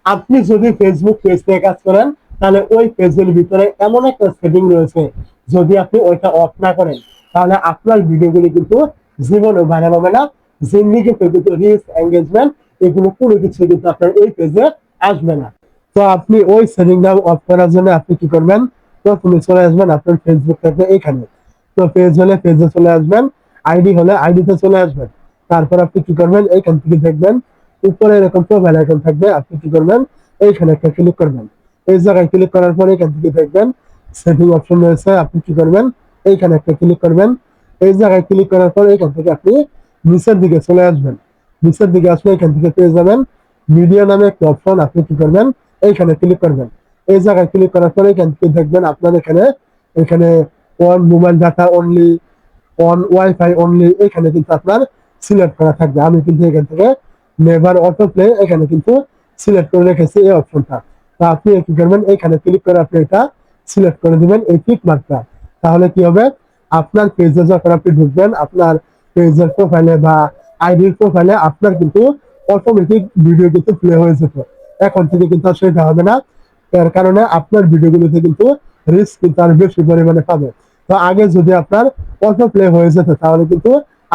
আপনি যদি Facebook page নিয়ে কাজ করেন, তাহলে ওই পেজের ভিতরে এমন একটা সেটিং রয়েছে, যদি আপনি ওইটা অফ না করেন, তাহলে আপনার ভিডিওগুলি কিন্তু জীবনে ভাইরাল হবে না। জিন্দিগিতে কিন্তু রিচ, এঙ্গেজমেন্ট এগুলো কোনো কিছু কিন্তু আপনার ওই পেজে আসবে না। তো আপনি ওই সেটিংটা অফ করার জন্য আপনি কি করবেন? প্রথমে চলে আসবেন আপনার ফেসবুক থেকে এখানে। তো পেজ হলে পেজে চলে আসবেন, আইডি হলে আইডিতে চলে আসবেন। তারপর আপনি কি করবেন? এইখান থেকে দেখবেন উপরে এরকম প্রোফাইল আইকন থাকবে, আপনি কি করবেন? এইখানে একটা ক্লিক করবেন। এই জায়গায় ক্লিক করার পরে এখান থেকে দেখবেন সেটিং অপশন রয়েছে, আপনি কি করবেন? এইখানে একটা ক্লিক করবেন। এই জায়গায় ক্লিক করার পরে এখান থেকে আপনি নিচের দিকে চলে আসবেন। নিচের দিকে আসলে এখান থেকে পেয়ে যাবেন মিডিয়া নামে একটা অপশন, আপনি কি করবেন? এইখানে ক্লিক করবেন। এই জায়গায় ক্লিক করার পরে এখান থেকে দেখবেন আপনার এখানে এখানে on mobile data only, on wifi only, এখানে কিন্তু আপনার সিলেক্ট করা থাকবে। আমি কিন্তু এখান থেকে নেভার অটো প্লে এখানে কিন্তু সিলেক্ট করে রেখেছি এই অপশনটা। তা আপনি কি করবেন? এখানে ক্লিক করে আপনি এটা সিলেক্ট করে দিবেন এই টিক মার্কটা। তাহলে কি হবে? আপনার পেজে যখন আপনি ঢুকবেন, আপনার পেজের প্রোফাইলে বা আইডির প্রোফাইলে আপনার কিন্তু অটোমেটিক ভিডিও কিন্তু প্লে হয়ে যেত। এখন থেকে কিন্তু আর সেটা হবে না। এর কারণে আপনার ভিডিওগুলোতে কিন্তু রিস্ক কিন্তু আর বেশি পরিমাণে পাবে। তো আগে যদি আপনার অটো প্লে হয়ে যেত, তাহলে কিন্তু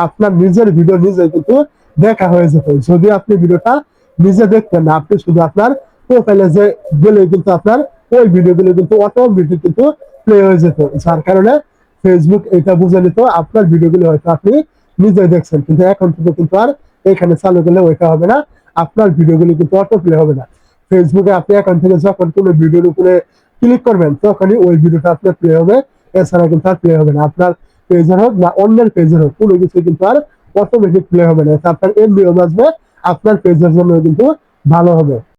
আপনার নিজের ভিডিও নিজে কিন্তু দেখা হয়ে যেত। যদি আপনি ভিডিওটা নিজে দেখতেন না, আপনি শুধু আপনার প্রোফাইলে যে গেলে কিন্তু আপনার ওই ভিডিওগুলো কিন্তু অটোমেটিক কিন্তু প্লে হয়ে যেত। যার কারণে ফেসবুক এটা বুঝে নিত আপনার ভিডিওগুলো হয়তো আপনি নিজে দেখছেন, কিন্তু এখন থেকে কিন্তু আর এখানে চালু করলে ওইটা হবে না। আপনার ভিডিওগুলো কিন্তু অটো প্লে হবে না। ফেসবুকে আপনি এখন থেকে যখন কোনো ভিডিওর উপরে ক্লিক করবেন, তখনই ওই ভিডিওটা আপনার প্লে হবে। এছাড়া কিন্তু আর প্লে হবে না। আপনার পেজের হোক বা অন্যের পেজের হোক, কোনো কিছু কিন্তু আর অটোমেটিক প্লে হবে না। এটা আপনার এমবিও বাঁচবে, আপনার পেজের জন্য কিন্তু ভালো হবে।